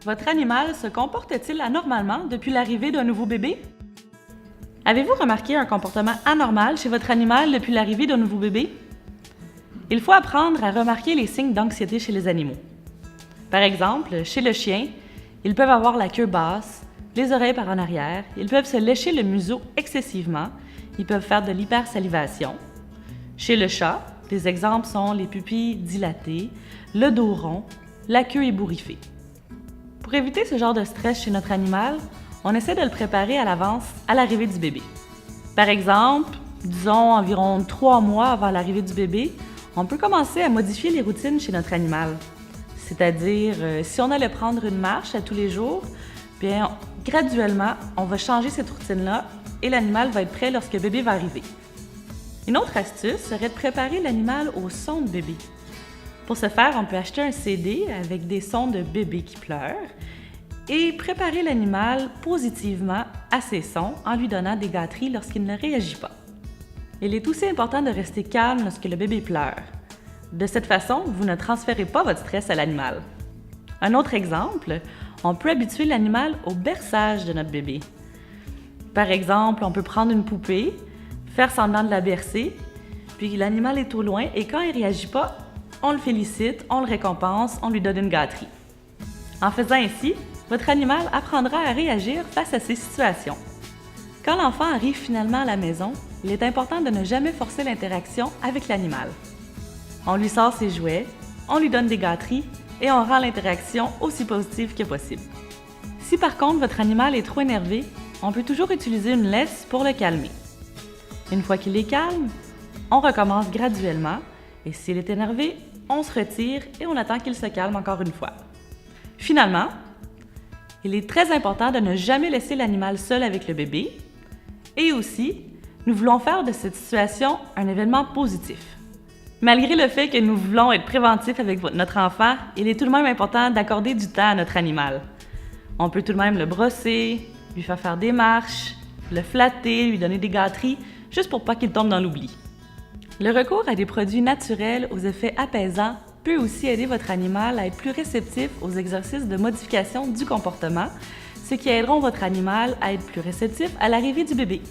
Votre animal se comporte-t-il anormalement depuis l'arrivée d'un nouveau bébé? Avez-vous remarqué un comportement anormal chez votre animal depuis l'arrivée d'un nouveau bébé? Il faut apprendre à remarquer les signes d'anxiété chez les animaux. Par exemple, chez le chien, ils peuvent avoir la queue basse, les oreilles par en arrière, ils peuvent se lécher le museau excessivement, ils peuvent faire de l'hypersalivation. Chez le chat, des exemples sont les pupilles dilatées, le dos rond, la queue ébouriffée. Pour éviter ce genre de stress chez notre animal, on essaie de le préparer à l'avance à l'arrivée du bébé. Par exemple, disons environ 3 mois avant l'arrivée du bébé, on peut commencer à modifier les routines chez notre animal. C'est-à-dire, si on allait prendre une marche à tous les jours, bien, graduellement, on va changer cette routine-là et l'animal va être prêt lorsque le bébé va arriver. Une autre astuce serait de préparer l'animal au son de bébé. Pour ce faire, on peut acheter un CD avec des sons de bébé qui pleure et préparer l'animal positivement à ces sons en lui donnant des gâteries lorsqu'il ne réagit pas. Il est aussi important de rester calme lorsque le bébé pleure. De cette façon, vous ne transférez pas votre stress à l'animal. Un autre exemple, on peut habituer l'animal au berçage de notre bébé. Par exemple, on peut prendre une poupée, faire semblant de la bercer, puis l'animal est au loin et quand il ne réagit pas, on le félicite, on le récompense, on lui donne une gâterie. En faisant ainsi, votre animal apprendra à réagir face à ces situations. Quand l'enfant arrive finalement à la maison, il est important de ne jamais forcer l'interaction avec l'animal. On lui sort ses jouets, on lui donne des gâteries et on rend l'interaction aussi positive que possible. Si par contre votre animal est trop énervé, on peut toujours utiliser une laisse pour le calmer. Une fois qu'il est calme, on recommence graduellement et s'il est énervé, on se retire et on attend qu'il se calme encore une fois. Finalement, il est très important de ne jamais laisser l'animal seul avec le bébé et aussi, nous voulons faire de cette situation un événement positif. Malgré le fait que nous voulons être préventifs avec notre enfant, il est tout de même important d'accorder du temps à notre animal. On peut tout de même le brosser, lui faire des marches, le flatter, lui donner des gâteries, juste pour pas qu'il tombe dans l'oubli. Le recours à des produits naturels aux effets apaisants peut aussi aider votre animal à être plus réceptif aux exercices de modification du comportement, ce qui aideront votre animal à être plus réceptif à l'arrivée du bébé.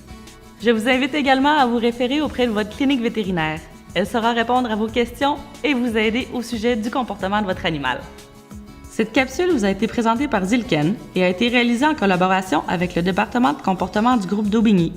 Je vous invite également à vous référer auprès de votre clinique vétérinaire. Elle saura répondre à vos questions et vous aider au sujet du comportement de votre animal. Cette capsule vous a été présentée par Zilken et a été réalisée en collaboration avec le département de comportement du groupe d'Aubigny.